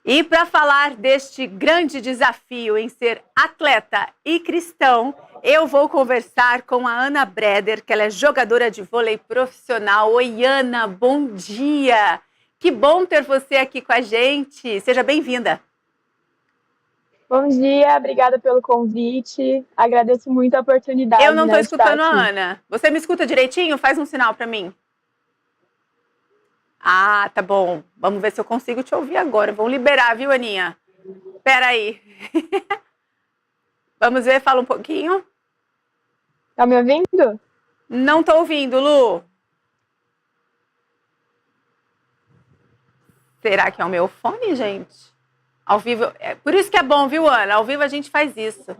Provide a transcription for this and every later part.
E para falar deste grande desafio em ser atleta e cristão, eu vou conversar com a Ana Breder, que ela é jogadora de vôlei profissional. Oi, Ana, bom dia! Que bom ter você aqui com a gente. Seja bem-vinda. Bom dia, obrigada pelo convite. Agradeço muito a oportunidade, Eu não estou de estar escutando a aqui. Ana. Você me escuta direitinho? Faz um sinal para mim. Ah, tá bom. Vamos ver se eu consigo te ouvir agora. Vão liberar, viu, Aninha? Espera aí. Vamos ver, fala um pouquinho. Tá me ouvindo? Não tô ouvindo, Lu. Será que é o meu fone, gente? Ao vivo. Por isso que é bom, viu, Ana? Ao vivo a gente faz isso.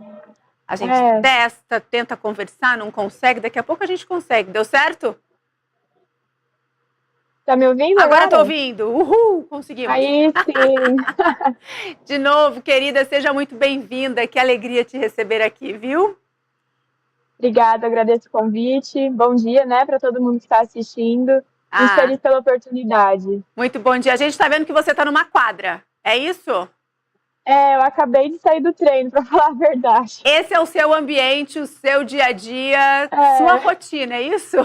A gente testa, tenta conversar, não consegue. Daqui a pouco a gente consegue. Deu certo? Tá me ouvindo Agora tô ouvindo. Uhul, conseguimos. Aí sim. De novo, querida, seja muito bem-vinda. Que alegria te receber aqui, viu? Obrigada, agradeço o convite. Bom dia, para todo mundo que está assistindo. Muito feliz pela oportunidade. Muito bom dia. A gente está vendo que você está numa quadra. É isso? Eu acabei de sair do treino, para falar a verdade. Esse é o seu ambiente, o seu dia a dia, sua rotina, é isso?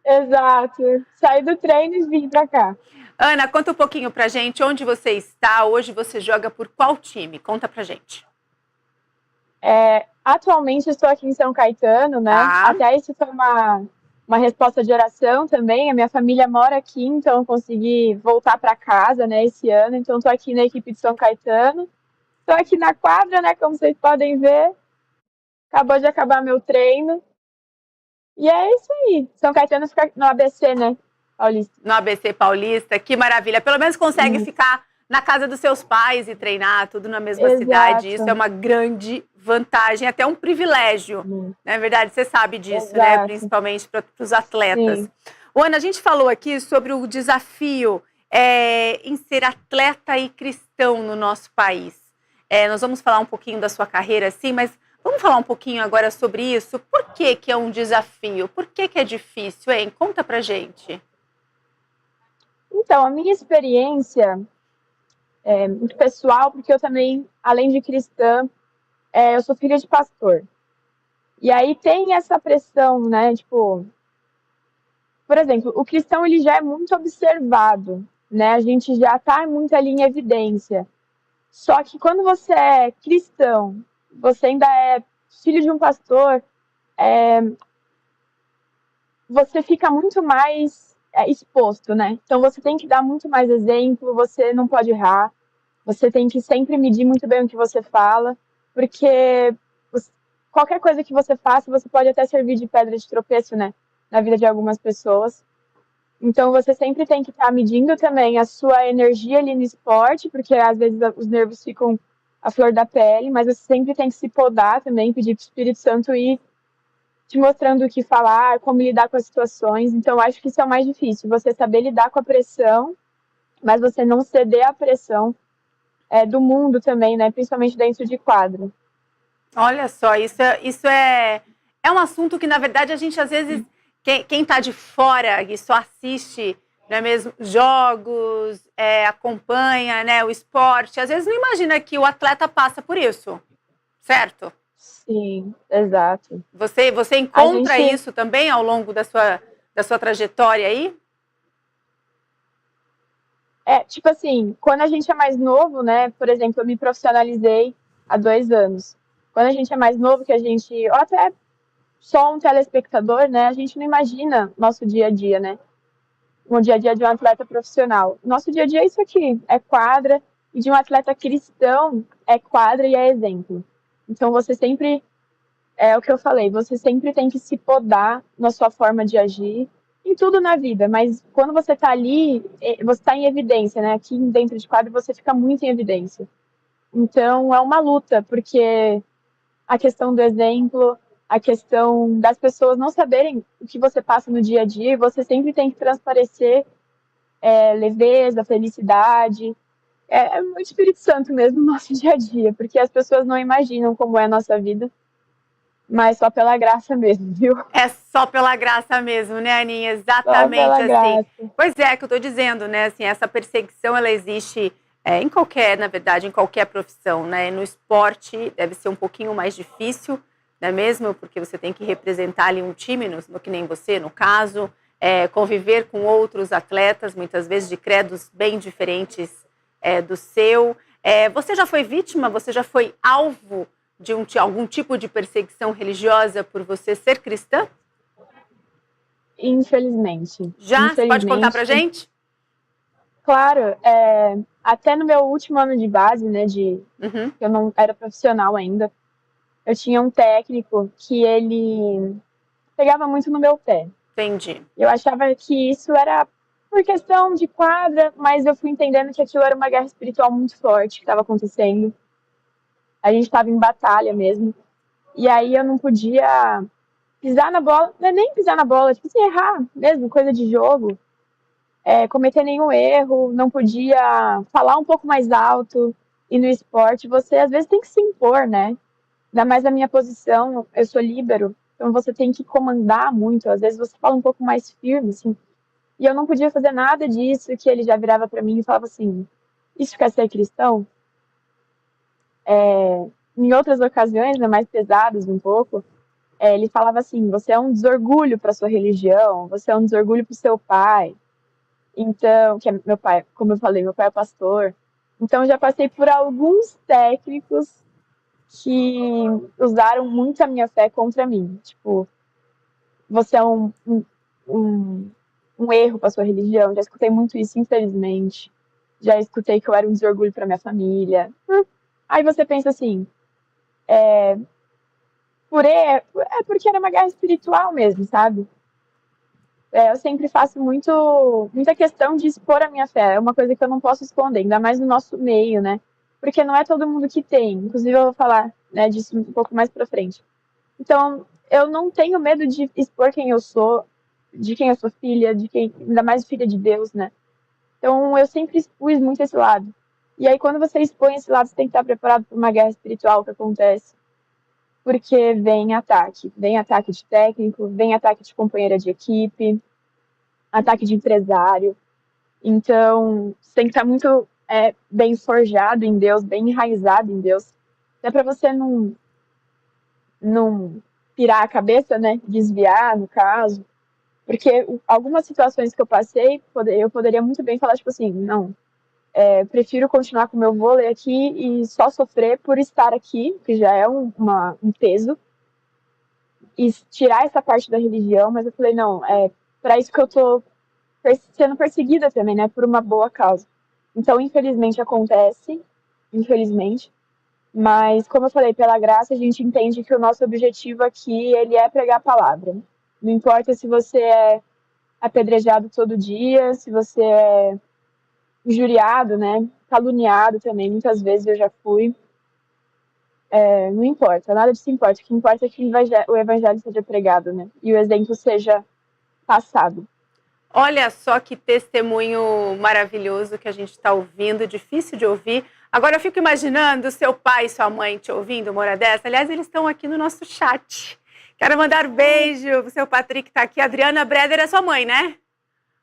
Exato. Saí do treino e vim para cá. Ana, conta um pouquinho pra gente onde você está. Hoje você joga por qual time? Conta pra gente. Atualmente estou aqui em São Caetano, Até isso foi uma resposta de oração também. A minha família mora aqui, então eu consegui voltar para casa, esse ano. Então estou aqui na equipe de São Caetano. Estou aqui na quadra, como vocês podem ver. Acabou de acabar meu treino. E é isso aí. São Caetano fica no ABC, Paulista. No ABC Paulista, que maravilha. Pelo menos consegue ficar na casa dos seus pais e treinar tudo na mesma cidade. Isso é uma grande vantagem, até um privilégio. Não é verdade? Você sabe disso, Principalmente para os atletas. Sim. Ana, a gente falou aqui sobre o desafio em ser atleta e cristão no nosso país. Nós vamos falar um pouquinho da sua carreira, sim, mas vamos falar um pouquinho agora sobre isso. Por que é um desafio? Por que é difícil, hein? Conta pra gente. Então, a minha experiência é muito pessoal, porque eu também, além de cristã, eu sou filha de pastor. E aí tem essa pressão, por exemplo, o cristão ele já é muito observado, A gente já está muito ali em evidência. Só que quando você é cristão, você ainda é filho de um pastor, você fica muito mais exposto, Então você tem que dar muito mais exemplo, você não pode errar, você tem que sempre medir muito bem o que você fala, porque qualquer coisa que você faça, você pode até servir de pedra de tropeço, na vida de algumas pessoas. Então você sempre tem que estar medindo também a sua energia ali no esporte, porque às vezes os nervos ficam à flor da pele, mas você sempre tem que se podar também, pedir para o Espírito Santo ir te mostrando o que falar, como lidar com as situações. Então, acho que isso é o mais difícil, você saber lidar com a pressão, mas você não ceder à pressão do mundo também, Principalmente dentro de quadro. Olha só, isso é um assunto que, na verdade, a gente, às vezes, quem está de fora e só assiste, não é mesmo, jogos, acompanha, o esporte, às vezes não imagina que o atleta passa por isso, certo? Sim, exato. Você encontra isso também ao longo da sua trajetória aí? Tipo assim, quando a gente é mais novo, Por exemplo, eu me profissionalizei há 2 anos. Quando a gente é mais novo, ou até só um telespectador, a gente não imagina nosso dia a dia, O dia a dia de um atleta profissional. Nosso dia a dia é isso aqui, é quadra, e de um atleta cristão é quadra e é exemplo. Então você sempre, é o que eu falei, você sempre tem que se podar na sua forma de agir, em tudo na vida, mas quando você está ali, você está em evidência, Aqui dentro de quadro você fica muito em evidência. Então é uma luta, porque a questão do exemplo, a questão das pessoas não saberem o que você passa no dia a dia, você sempre tem que transparecer leveza, felicidade. É o Espírito Santo mesmo no nosso dia a dia, porque as pessoas não imaginam como é a nossa vida, mas só pela graça mesmo, viu? É só pela graça mesmo, né, Aninha? Exatamente Só pela assim. graça. Pois é, que eu tô dizendo, Assim, essa perseguição, ela existe em qualquer, na verdade, em qualquer profissão, né? No esporte deve ser um pouquinho mais difícil, não é mesmo? Porque você tem que representar ali um time, no que nem você, no caso, conviver com outros atletas, muitas vezes de credos bem diferentes do seu. Você já foi vítima? Você já foi alvo de algum tipo de perseguição religiosa por você ser cristã? Infelizmente. Já? Você pode contar pra gente? Claro, até no meu último ano de base, né, Uhum. eu não era profissional ainda, eu tinha um técnico que ele pegava muito no meu pé. Entendi. Eu achava que isso era por questão de quadra, mas eu fui entendendo que aquilo era uma guerra espiritual muito forte que estava acontecendo. A gente estava em batalha mesmo. E aí eu não podia pisar na bola, não é nem pisar na bola, tipo assim, errar mesmo, coisa de jogo. Cometer nenhum erro, não podia falar um pouco mais alto. E no esporte você às vezes tem que se impor, né? Ainda mais na minha posição, eu sou líbero, então você tem que comandar muito. Às vezes você fala um pouco mais firme, assim. E eu não podia fazer nada disso, que ele já virava para mim e falava assim: isso quer ser cristão? Em outras ocasiões, né, mais pesadas um pouco, ele falava assim: você é um desorgulho para sua religião, você é um desorgulho para o seu pai. Então, que é meu pai, como eu falei, meu pai é pastor. Então, eu já passei por alguns técnicos que usaram muito a minha fé contra mim. Tipo, você é um, um erro para sua religião. Já escutei muito isso, infelizmente. Já escutei que eu era um desorgulho para minha família. Aí você pensa assim, porque era uma guerra espiritual mesmo, sabe? Eu sempre faço muita questão de expor a minha fé. É uma coisa que eu não posso esconder, ainda mais no nosso meio, né? Porque não é todo mundo que tem. Inclusive, eu vou falar, né, disso um pouco mais pra frente. Então, eu não tenho medo de expor quem eu sou, de quem eu sou filha, ainda mais filha de Deus, né? Então, eu sempre expus muito esse lado. E aí, quando você expõe esse lado, você tem que estar preparado para uma guerra espiritual que acontece. Porque vem ataque. Vem ataque de técnico, vem ataque de companheira de equipe, ataque de empresário. Então, você tem que estar muito bem forjado em Deus, bem enraizado em Deus. Até para você não pirar a cabeça, né? Desviar, no caso. Porque algumas situações que eu passei, eu poderia muito bem falar, tipo assim, não, prefiro continuar com o meu vôlei aqui e só sofrer por estar aqui, que já é um peso, e tirar essa parte da religião, mas eu falei, não, para isso que eu tô sendo perseguida também, né, por uma boa causa. Então, infelizmente, acontece, infelizmente, mas, como eu falei, pela graça, a gente entende que o nosso objetivo aqui, ele é pregar a palavra. Não importa se você é apedrejado todo dia, se você é injuriado, né, caluniado também, muitas vezes eu já fui. Não importa, nada disso importa. O que importa é que o evangelho seja pregado, né, e o exemplo seja passado. Olha só que testemunho maravilhoso que a gente está ouvindo, difícil de ouvir. Agora eu fico imaginando seu pai e sua mãe te ouvindo uma hora dessa. Aliás, eles estão aqui no nosso chat. Quero mandar beijo pro seu Patrick, tá aqui. Adriana Breder é sua mãe, né?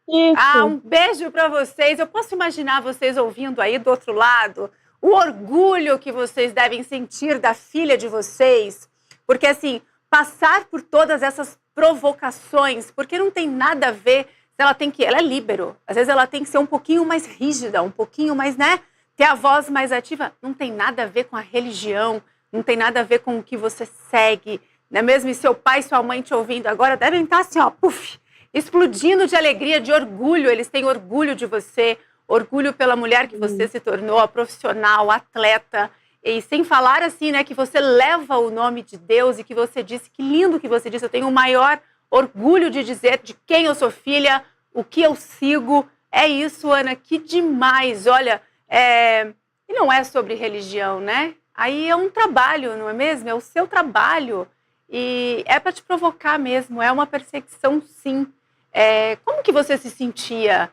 Isso. Um beijo para vocês. Eu posso imaginar vocês ouvindo aí do outro lado o orgulho que vocês devem sentir da filha de vocês. Porque, assim, passar por todas essas provocações, porque não tem nada a ver se ela é líbero. Às vezes ela tem que ser um pouquinho mais rígida, um pouquinho mais, né? Ter a voz mais ativa. Não tem nada a ver com a religião, não tem nada a ver com o que você segue. Não é mesmo? E seu pai e sua mãe te ouvindo agora devem estar assim, ó, puf, explodindo de alegria, de orgulho. Eles têm orgulho de você, orgulho pela mulher que você se tornou, a profissional, a atleta. E sem falar assim, né, que você leva o nome de Deus e que você disse, que lindo que você disse, eu tenho o maior orgulho de dizer de quem eu sou filha, o que eu sigo. É isso, Ana, que demais. Olha, e não é sobre religião, né? Aí é um trabalho, não é mesmo? É o seu trabalho. E é para te provocar mesmo, é uma perseguição, sim. Como que você se sentia?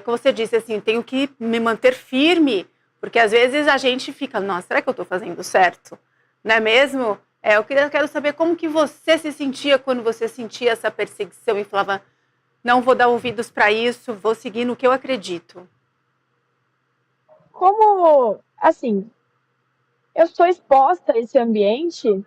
Como você disse, assim, tenho que me manter firme, porque às vezes a gente fica, nossa, será que eu estou fazendo certo? Não é mesmo? Eu quero saber como que você se sentia quando você sentia essa perseguição e falava, não vou dar ouvidos para isso, vou seguir no que eu acredito. como, assim, eu sou exposta a esse ambiente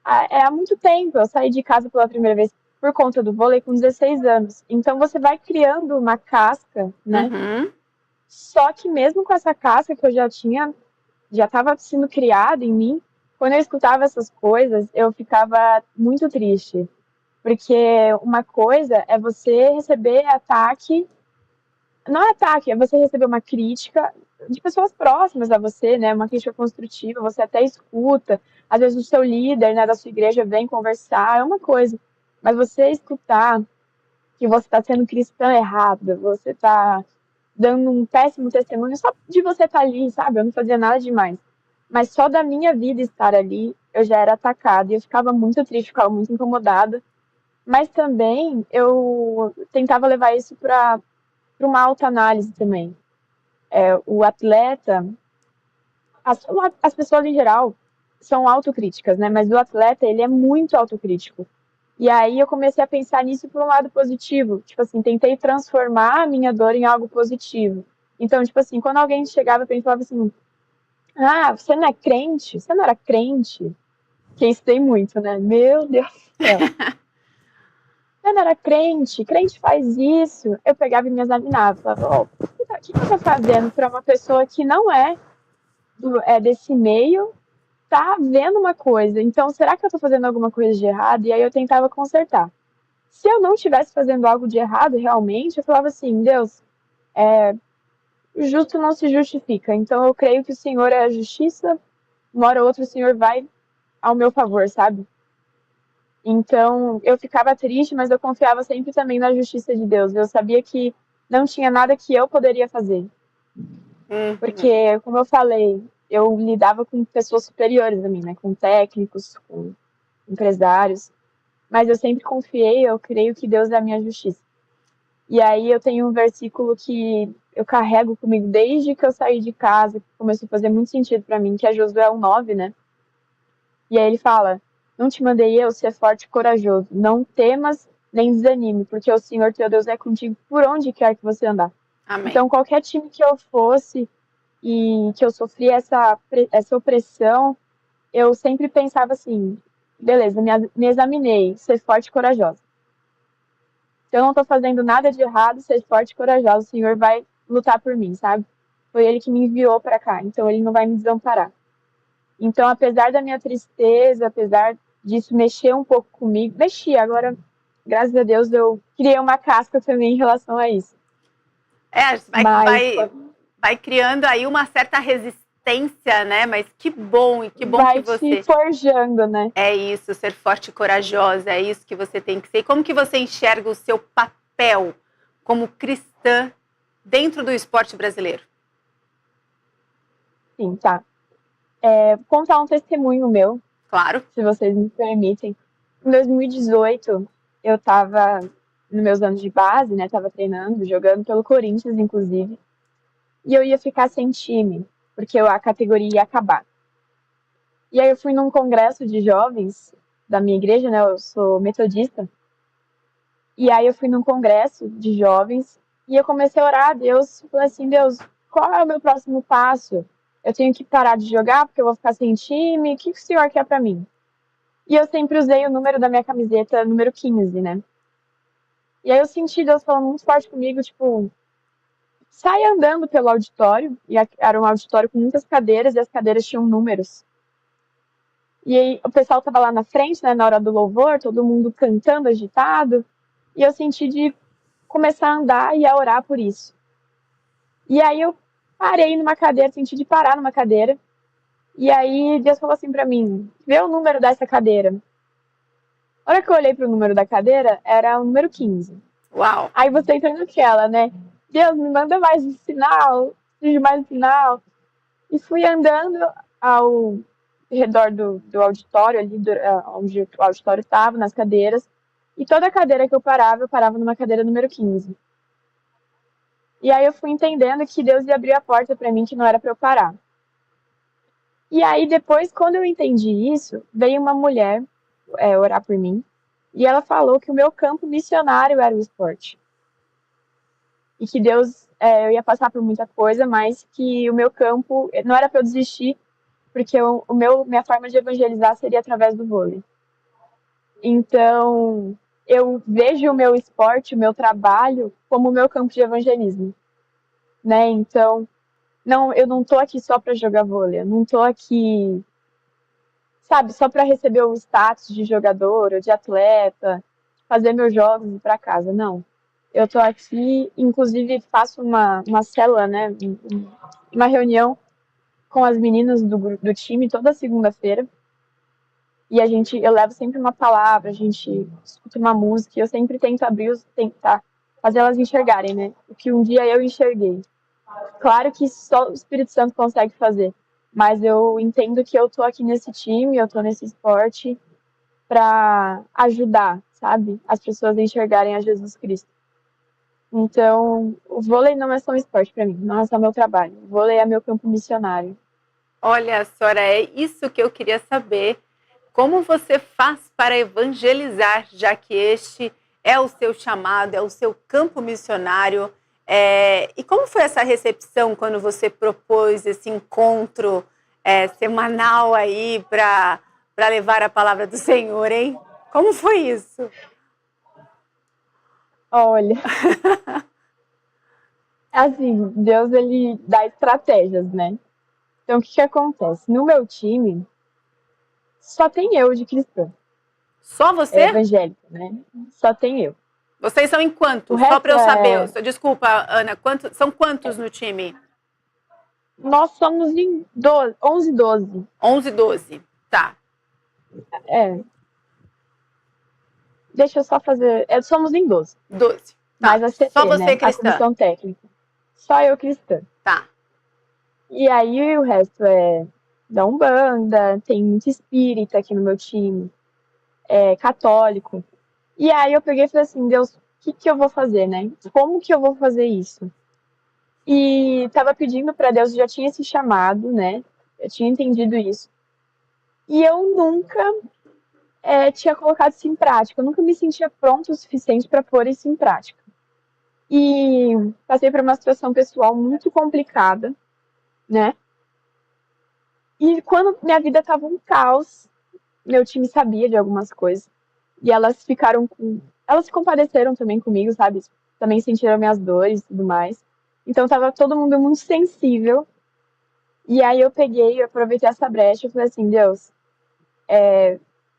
há muito tempo. Eu saí de casa pela primeira vez por conta do vôlei com 16 anos. Então você vai criando uma casca, né? Uhum. Só que mesmo com essa casca que eu já estava sendo criada em mim, quando eu escutava essas coisas, eu ficava muito triste. Porque uma coisa é você receber ataque, não é ataque, é você receber uma crítica de pessoas próximas a você, né? Uma crítica construtiva, você até escuta. Às vezes o seu líder, né, da sua igreja vem conversar, é uma coisa. Mas você escutar que você está sendo cristã errada, você está dando um péssimo testemunho só de você estar ali, sabe? Eu não fazia nada demais. Mas só da minha vida estar ali, eu já era atacada e eu ficava muito triste, ficava muito incomodada. Mas também eu tentava levar isso para uma autoanálise também. O atleta, as pessoas em geral são autocríticas, né? Mas o atleta, ele é muito autocrítico. E aí eu comecei a pensar nisso por um lado positivo. Tipo assim, tentei transformar a minha dor em algo positivo. Então, tipo assim, quando alguém chegava pra mim e falava assim, ah, você não é crente? Você não era crente? Que isso tem muito, né? Meu Deus do céu. Você não era crente? Crente faz isso. Eu pegava e me examinava. Falava, o que eu tô fazendo pra uma pessoa que não é desse meio tá vendo uma coisa? Então, será que eu tô fazendo alguma coisa de errado? E aí eu tentava consertar. Se eu não estivesse fazendo algo de errado realmente, eu falava assim, Deus, o justo não se justifica. Então eu creio que o Senhor é a justiça, uma hora ou outra o Senhor vai ao meu favor, sabe? Então eu ficava triste, mas eu confiava sempre também na justiça de Deus. Eu sabia que não tinha nada que eu poderia fazer. Uhum. Porque, como eu falei, eu lidava com pessoas superiores a mim, né? Com técnicos, com empresários. Mas eu sempre confiei, eu creio que Deus é a minha justiça. E aí eu tenho um versículo que eu carrego comigo desde que eu saí de casa, que começou a fazer muito sentido para mim, que é Josué 1:9, né? E aí ele fala: Não te mandei eu ser forte e corajoso, não temas nem desanime, porque o Senhor teu Deus é contigo por onde quer que você andar. Amém. Então, qualquer time que eu fosse e que eu sofria essa opressão, eu sempre pensava assim: beleza, me examinei, ser forte e corajosa. Se eu não tô fazendo nada de errado, ser forte e corajosa, o Senhor vai lutar por mim, sabe? Foi Ele que me enviou para cá, então Ele não vai me desamparar. Então, apesar da minha tristeza, apesar disso mexer um pouco comigo, mexia, agora, graças a Deus, eu criei uma casca também em relação a isso. Mas Vai criando aí uma certa resistência, né? Mas que bom, e que bom que vai te você... forjando, né? É isso, ser forte e corajosa, é isso que você tem que ser. E como que você enxerga o seu papel como cristã dentro do esporte brasileiro? Sim, tá. Contar um testemunho meu, Claro. se vocês me permitem. Em 2018, eu estava nos meus anos de base, né? Tava treinando, jogando pelo Corinthians, inclusive. E eu ia ficar sem time, porque a categoria ia acabar. E aí eu fui num congresso de jovens da minha igreja, né? Eu sou metodista. E aí eu fui num congresso de jovens e eu comecei a orar a Deus. Falei assim, Deus, qual é o meu próximo passo? Eu tenho que parar de jogar porque eu vou ficar sem time? O que o Senhor quer pra mim? E eu sempre usei o número da minha camiseta, número 15, né? E aí eu senti Deus falando muito forte comigo, tipo, sai andando pelo auditório. E era um auditório com muitas cadeiras e as cadeiras tinham números. E aí o pessoal tava lá na frente, né, na hora do louvor, todo mundo cantando, agitado. E eu senti de começar a andar e a orar por isso. E aí eu parei numa cadeira, senti de parar numa cadeira. E aí Deus falou assim pra mim, vê o número dessa cadeira. A hora que eu olhei pro número da cadeira, era o número 15. Uau! Aí você entra naquela, né? Deus, me manda mais um sinal, preciso de mais um sinal. E fui andando ao redor do auditório, ali onde o auditório estava, nas cadeiras. E toda cadeira que eu parava numa cadeira número 15. E aí eu fui entendendo que Deus ia abrir a porta para mim, que não era para eu parar. E aí depois, quando eu entendi isso, veio uma mulher orar por mim. E ela falou que o meu campo missionário era o esporte. e que Deus, eu ia passar por muita coisa, mas que o meu campo não era para eu desistir, porque minha forma de evangelizar seria através do vôlei. Então, eu vejo o meu esporte, o meu trabalho, como o meu campo de evangelismo, né? Então, não, eu não tô aqui só para jogar vôlei, eu não tô aqui, sabe, só para receber o status de jogador ou de atleta, fazer meus jogos e ir para casa, não. Eu tô aqui, inclusive faço uma célula, né, uma reunião com as meninas do time toda segunda-feira. E eu levo sempre uma palavra, a gente escuta uma música, e eu sempre tento tentar fazer elas enxergarem, né? O que um dia eu enxerguei. Claro que só o Espírito Santo consegue fazer, mas eu entendo que eu tô aqui nesse time, eu tô nesse esporte para ajudar, sabe? As pessoas a enxergarem a Jesus Cristo. Então, o vôlei não é só um esporte para mim, não é só meu trabalho. O vôlei é meu campo missionário. Olha, Sora, é isso que eu queria saber. Como você faz para evangelizar, já que este é o seu chamado, é o seu campo missionário? E como foi essa recepção quando você propôs esse encontro semanal aí para levar a palavra do Senhor, hein? Como foi isso? Olha, assim, Deus, ele dá estratégias, né? Então, o que acontece? No meu time, só tem eu de cristã. Só É você? evangélica, né? Só tem eu. Vocês são em O quantos? Só para resto eu saber. é. Desculpa, Ana, são quantos no time? Nós somos em 12, 11, 12. 11, 12. Tá. É. Deixa eu só fazer. Somos em 12. 12. Tá. Mais a Só CT, você né? A cristã. comissão técnica. Só eu cristã. Tá. E aí o resto é da Umbanda, tem muito espírita aqui no meu time, é católico. E aí eu peguei e falei assim, Deus, o que eu vou fazer, né? Como que eu vou fazer isso? E tava pedindo para Deus, já tinha esse chamado, né? Eu tinha entendido isso. E eu nunca tinha colocado isso em prática. Eu nunca me sentia pronto o suficiente para pôr isso em prática. E passei por uma situação pessoal muito complicada, né? E quando minha vida tava um caos, meu time sabia de algumas coisas. E elas ficaram com. Elas se compadeceram também comigo, sabe? Também sentiram minhas dores e tudo mais. Então tava todo mundo muito sensível. E aí eu peguei, eu aproveitei essa brecha e falei assim, Deus,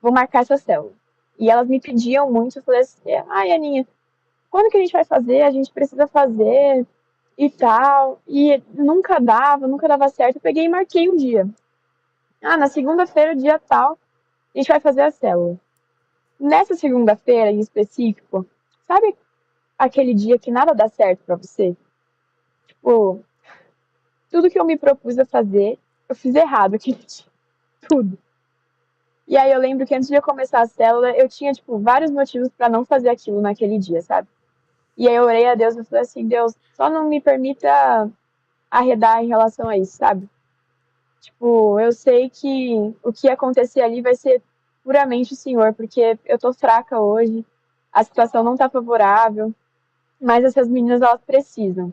vou marcar essa célula. E elas me pediam muito, eu falei assim, ai, Aninha, quando que a gente vai fazer? A gente precisa fazer e tal. E nunca dava certo. Eu peguei e marquei um dia. Na segunda-feira, dia tal, a gente vai fazer a célula. Nessa segunda-feira, em específico, sabe aquele dia que nada dá certo pra você? Tipo, tudo que eu me propus a fazer, eu fiz errado aquele dia. Tudo. E aí eu lembro que antes de eu começar a célula, eu tinha, tipo, vários motivos pra não fazer aquilo naquele dia, sabe? E aí eu orei a Deus e falei assim, Deus, só não me permita arredar em relação a isso, sabe? Tipo, eu sei que o que acontecer ali vai ser puramente o Senhor, porque eu tô fraca hoje, a situação não tá favorável, mas essas meninas, elas precisam.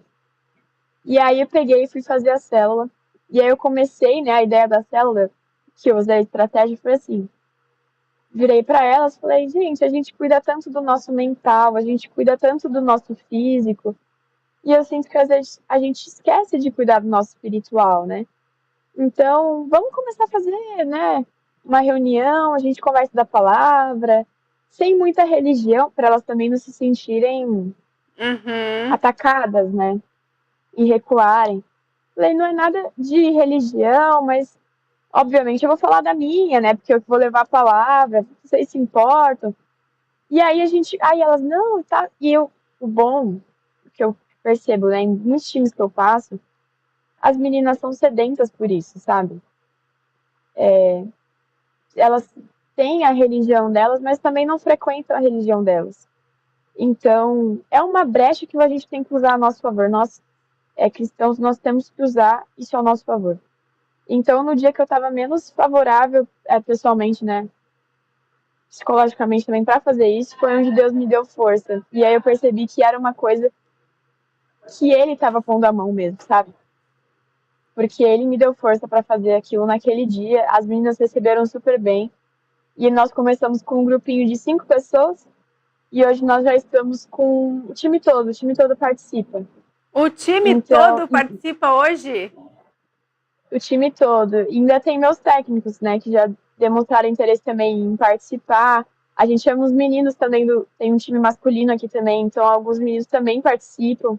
E aí eu peguei e fui fazer a célula, e aí eu comecei, né, a ideia da célula, que eu usei a estratégia, foi assim, virei para elas, falei, gente, a gente cuida tanto do nosso mental, a gente cuida tanto do nosso físico, e eu sinto que às vezes a gente esquece de cuidar do nosso espiritual, né? Então, vamos começar a fazer, né, uma reunião, a gente conversa da palavra, sem muita religião, para elas também não se sentirem atacadas, né, e recuarem. Falei, não é nada de religião, mas obviamente eu vou falar da minha, né, porque eu vou levar a palavra, vocês se importam. E aí elas, não, tá, o bom que eu percebo, né, nos times que eu faço, as meninas são sedentas por isso, sabe? Elas têm a religião delas, mas também não frequentam a religião delas. Então, é uma brecha que a gente tem que usar a nosso favor. Nós, cristãos, nós temos que usar isso ao nosso favor. Então, no dia que eu estava menos favorável, pessoalmente, né, psicologicamente também, para fazer isso, foi onde Deus me deu força. E aí eu percebi que era uma coisa que ele estava pondo a mão mesmo, sabe? Porque ele me deu força para fazer aquilo naquele dia. As meninas receberam super bem. E nós começamos com um grupinho de 5 pessoas. E hoje nós já estamos com o time todo participa. O time Então, todo participa hoje? o time todo. E ainda tem meus técnicos, né, que já demonstraram interesse também em participar. A gente chama os meninos também, tem um time masculino aqui também, então alguns meninos também participam.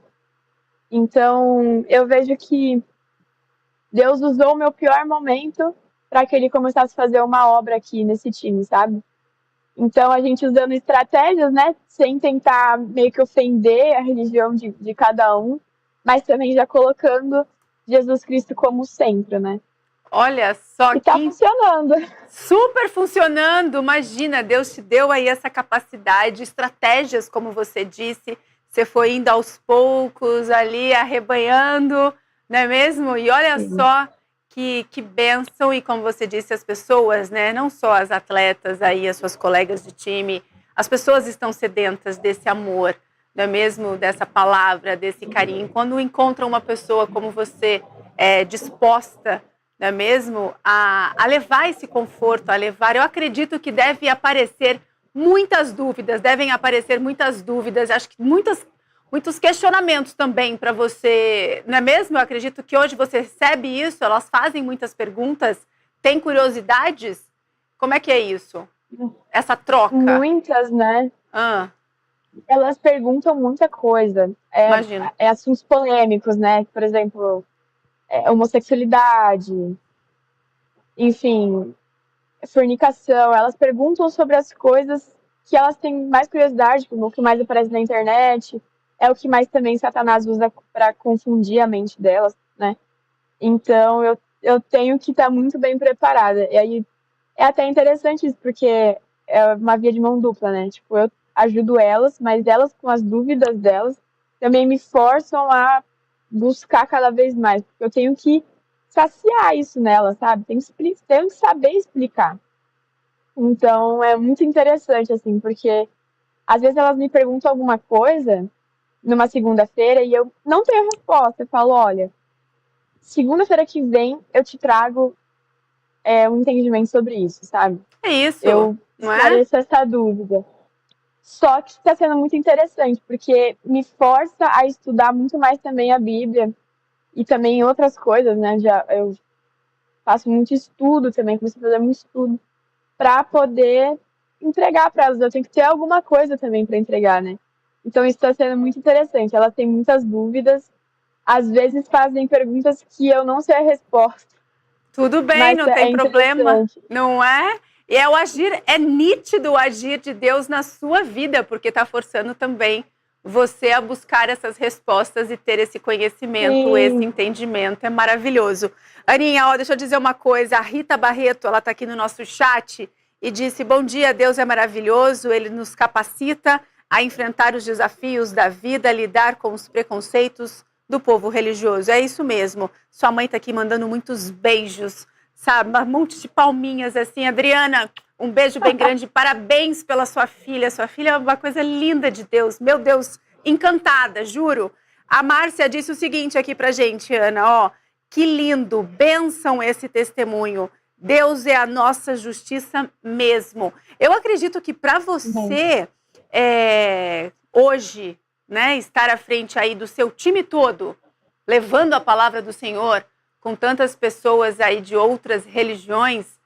Então, eu vejo que Deus usou o meu pior momento para que ele começasse a fazer uma obra aqui nesse time, sabe? Então, a gente usando estratégias, né, sem tentar meio que ofender a religião de cada um, mas também já colocando Jesus Cristo como centro, né? Olha só E tá que funcionando. super funcionando. Imagina, Deus te deu aí essa capacidade, estratégias, como você disse. Você foi indo aos poucos ali, arrebanhando, não é mesmo? E olha só que bênção, e como você disse, as pessoas, né? Não só as atletas aí, as suas colegas de time, as pessoas estão sedentas desse amor, não é mesmo? Dessa palavra, desse carinho. Quando encontram uma pessoa como você, disposta, não é mesmo? A levar esse conforto, a levar. Eu acredito que devem aparecer muitas dúvidas, acho que muitos questionamentos também para você, não é mesmo? Eu acredito que hoje você recebe isso, elas fazem muitas perguntas, tem curiosidades? Como é que é isso? Essa troca? Muitas, né? Elas perguntam muita coisa. Imagina. Assuntos polêmicos, né? Por exemplo, homossexualidade, enfim, fornicação. Elas perguntam sobre as coisas que elas têm mais curiosidade, como o que mais aparece na internet, é o que mais também Satanás usa para confundir a mente delas, né? Então, eu tenho que estar muito bem preparada. E aí, é até interessante isso, porque é uma via de mão dupla, né? Tipo, eu ajudo elas, mas elas, com as dúvidas delas, também me forçam a buscar cada vez mais, porque eu tenho que saciar isso nela, sabe? Tenho que saber explicar. Então, é muito interessante, assim, porque às vezes elas me perguntam alguma coisa numa segunda-feira e eu não tenho resposta. Eu falo, olha, segunda-feira que vem eu te trago um entendimento sobre isso, sabe? É isso, eu não é? esclareço essa dúvida. Só que está sendo muito interessante, porque me força a estudar muito mais também a Bíblia e também outras coisas, né? Eu faço muito estudo também, comecei a fazer muito estudo para poder entregar para elas. Eu tenho que ter alguma coisa também para entregar, né? Então isso está sendo muito interessante. Elas têm muitas dúvidas, às vezes fazem perguntas que eu não sei a resposta. Tudo bem, não tem problema, não é? E é nítido o agir de Deus na sua vida, porque está forçando também você a buscar essas respostas e ter esse conhecimento, esse entendimento. É maravilhoso. Aninha, deixa eu dizer uma coisa. A Rita Barreto, ela está aqui no nosso chat e disse: bom dia, Deus é maravilhoso, Ele nos capacita a enfrentar os desafios da vida, a lidar com os preconceitos do povo religioso. É isso mesmo. Sua mãe está aqui mandando muitos beijos, sabe? Um monte de palminhas assim. Adriana, um beijo bem grande. Parabéns pela sua filha. Sua filha é uma coisa linda de Deus. Meu Deus, encantada, juro. A Márcia disse o seguinte aqui pra gente, Ana, ó. Que lindo, bênção esse testemunho. Deus é a nossa justiça mesmo. Eu acredito que para você, hoje, né, estar à frente aí do seu time todo, levando a palavra do Senhor com tantas pessoas aí de outras religiões,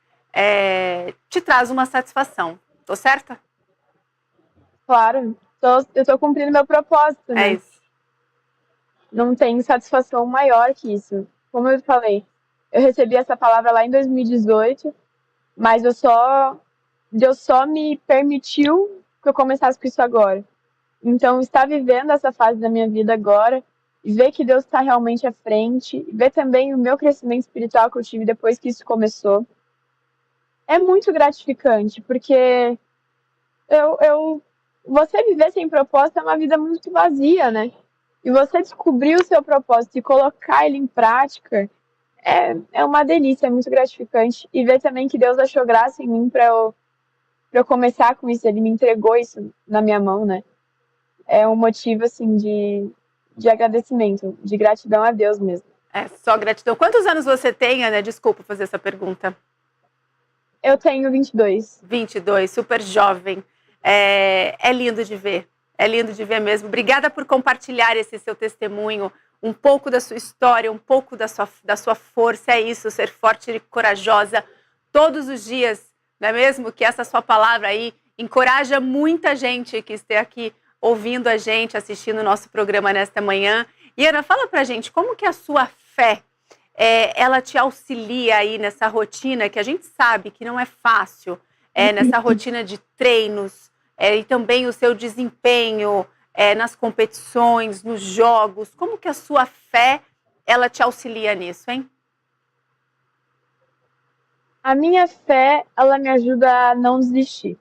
te traz uma satisfação. Tô certa? Claro, eu tô cumprindo meu propósito, né? É isso. Não tem satisfação maior que isso. Como eu falei, eu recebi essa palavra lá em 2018, mas Deus só me permitiu que eu começasse com isso agora. Então, estar vivendo essa fase da minha vida agora, e ver que Deus está realmente à frente, e ver também o meu crescimento espiritual que eu tive depois que isso começou, é muito gratificante, porque você viver sem propósito é uma vida muito vazia, né? E você descobrir o seu propósito e colocar ele em prática é uma delícia, é muito gratificante. E ver também que Deus achou graça em mim para eu começar com isso, Ele me entregou isso na minha mão, né? É um motivo, assim, de de agradecimento, de gratidão a Deus mesmo. É só gratidão. Quantos anos você tem, Ana? Desculpa fazer essa pergunta. Eu tenho 22. 22, super jovem. É lindo de ver. É lindo de ver mesmo. Obrigada por compartilhar esse seu testemunho, um pouco da sua história, um pouco da sua força. É isso, ser forte e corajosa todos os dias, não é mesmo? Que essa sua palavra aí encoraja muita gente que esteja aqui ouvindo a gente, assistindo o nosso programa nesta manhã. E Ana, fala pra gente, como que a sua fé, ela te auxilia aí nessa rotina que a gente sabe que não é fácil, nessa rotina de treinos, e também o seu desempenho nas competições, nos jogos. Como que a sua fé, ela te auxilia nisso, hein? A minha fé, ela me ajuda a não desistir.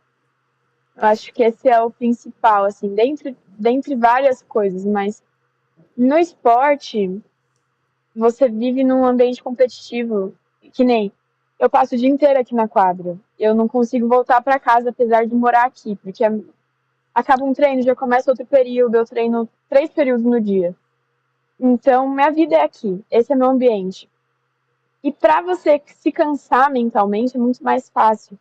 Eu acho que esse é o principal, assim, dentre várias coisas, mas no esporte, você vive num ambiente competitivo, que nem eu passo o dia inteiro aqui na quadra. Eu não consigo voltar para casa, apesar de morar aqui, porque acaba um treino, já começa outro período, eu treino 3 períodos no dia. Então, minha vida é aqui, esse é meu ambiente. E para você se cansar mentalmente é muito mais fácil.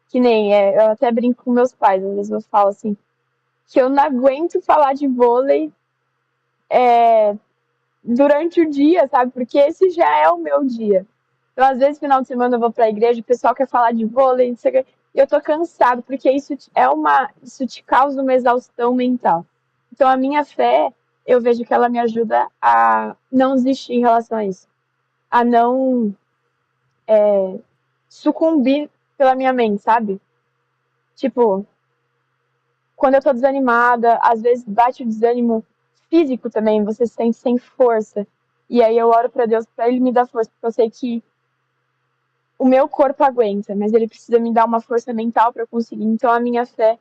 Que nem, eu até brinco com meus pais, às vezes eu falo assim, que eu não aguento falar de vôlei durante o dia, sabe? Porque esse já é o meu dia. Então, às vezes, final de semana eu vou pra igreja, o pessoal quer falar de vôlei, e eu tô cansado, porque isso te causa uma exaustão mental. Então, a minha fé, eu vejo que ela me ajuda a não desistir em relação a isso. A não sucumbir pela minha mente, sabe? Tipo, quando eu tô desanimada, às vezes bate o desânimo físico também, você se sente sem força. E aí eu oro pra Deus pra Ele me dar força, porque eu sei que o meu corpo aguenta, mas Ele precisa me dar uma força mental pra eu conseguir. Então a minha fé,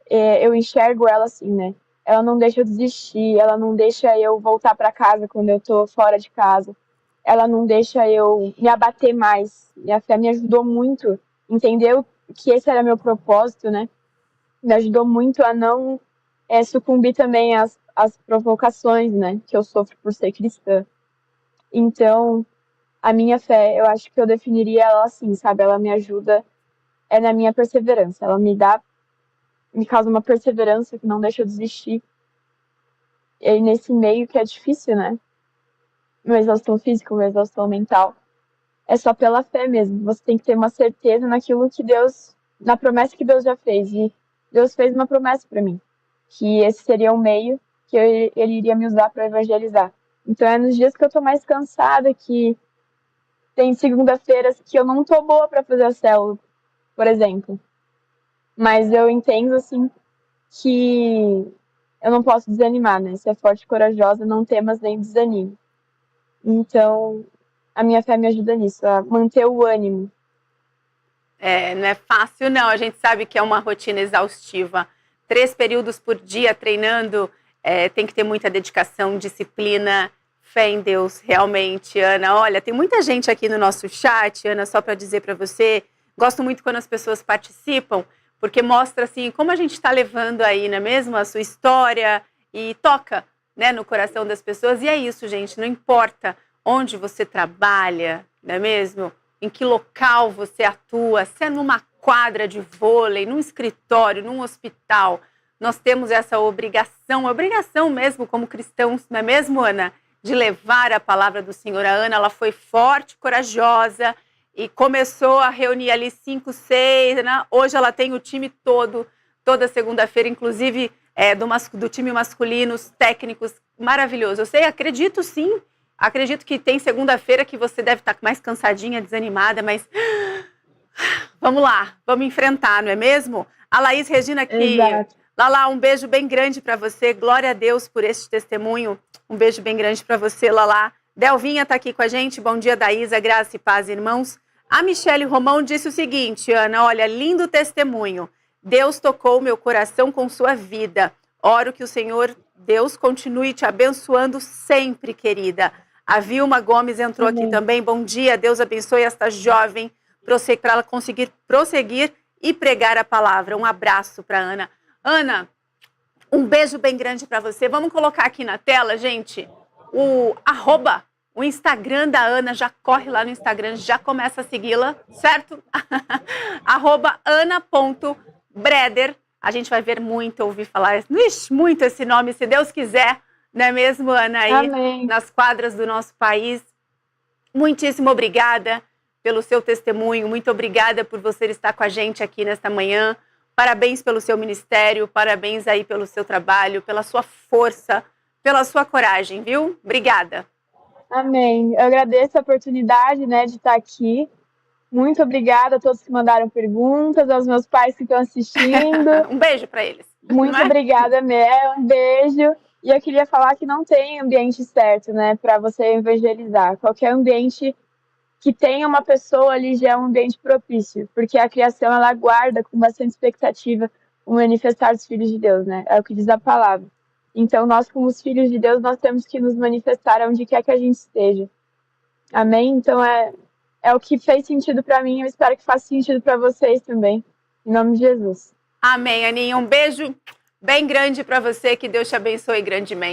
eu enxergo ela assim, né? Ela não deixa eu desistir, ela não deixa eu voltar pra casa quando eu tô fora de casa. Ela não deixa eu me abater mais. Minha fé me ajudou muito, entendeu que esse era meu propósito, né? Me ajudou muito a não sucumbir também às provocações, né, que eu sofro por ser cristã. Então, a minha fé, eu acho que eu definiria ela assim, sabe? Ela me ajuda na minha perseverança. Ela me causa uma perseverança que não deixa eu desistir. E aí, nesse meio que é difícil, né? Uma exaustão física, uma exaustão mental. É só pela fé mesmo. Você tem que ter uma certeza naquilo que Deus, na promessa que Deus já fez. E Deus fez uma promessa para mim, que esse seria o meio que ele iria me usar para evangelizar. Então é nos dias que eu tô mais cansada, que tem segunda-feiras que eu não tô boa para fazer a célula, por exemplo. Mas eu entendo, assim, que eu não posso desanimar, né? Ser forte e corajosa, não temas nem desanime. Então, a minha fé me ajuda nisso, a manter o ânimo. Não é fácil, não. A gente sabe que é uma rotina exaustiva. 3 períodos por dia treinando, tem que ter muita dedicação, disciplina, fé em Deus, realmente, Ana. Olha, tem muita gente aqui no nosso chat, Ana, só para dizer para você, gosto muito quando as pessoas participam, porque mostra, assim, como a gente está levando aí, não é mesmo, a sua história e toca, né, no coração das pessoas. E é isso, gente, não importa onde você trabalha, não é mesmo? Em que local você atua, se é numa quadra de vôlei, num escritório, num hospital. Nós temos essa obrigação mesmo como cristãos, não é mesmo, Ana? De levar a palavra do Senhor. A Ana, ela foi forte, corajosa e começou a reunir ali 5, 6, né? Hoje ela tem o time todo, toda segunda-feira, inclusive do time masculino, os técnicos, maravilhoso. Eu sei, acredito sim. Acredito que tem segunda-feira que você deve estar mais cansadinha, desanimada, mas vamos lá, vamos enfrentar, não é mesmo? A Laís Regina aqui. Exato. Lala, um beijo bem grande para você. Glória a Deus por este testemunho. Um beijo bem grande para você, Lala. Delvinha está aqui com a gente. Bom dia, Daísa, graça e paz, irmãos. A Michele Romão disse o seguinte, Ana, olha, lindo testemunho. Deus tocou meu coração com sua vida. Oro que o Senhor, Deus, continue te abençoando sempre, querida. A Vilma Gomes entrou aqui também. Bom dia, Deus abençoe esta jovem para ela conseguir prosseguir e pregar a palavra. Um abraço para Ana. Ana, Um beijo bem grande para você. Vamos colocar aqui na tela, gente, o Instagram da Ana. Já corre lá no Instagram, já começa a segui-la, certo? @ana.breder. A gente vai ver muito, ouvir falar muito esse nome, se Deus quiser, não é mesmo, Ana? Aí, Amém. nas quadras do nosso país. Muitíssimo obrigada pelo seu testemunho, muito obrigada por você estar com a gente aqui nesta manhã. Parabéns pelo seu ministério, parabéns aí pelo seu trabalho, pela sua força, pela sua coragem, viu? Obrigada. Amém. Eu agradeço a oportunidade, né, de estar aqui. Muito obrigada a todos que mandaram perguntas, aos meus pais que estão assistindo. Um beijo para eles. Muito obrigada, Mel. Um beijo. E eu queria falar que não tem ambiente certo, né, para você evangelizar. Qualquer ambiente que tenha uma pessoa ali já é um ambiente propício, porque a criação, ela aguarda com bastante expectativa o manifestar dos filhos de Deus, né? É o que diz a palavra. Então, nós, como os filhos de Deus, nós temos que nos manifestar onde quer que a gente esteja. Amém? Então, é o que fez sentido para mim. Eu espero que faça sentido para vocês também. Em nome de Jesus. Amém, Aninha. Um beijo bem grande para você. Que Deus te abençoe grandemente.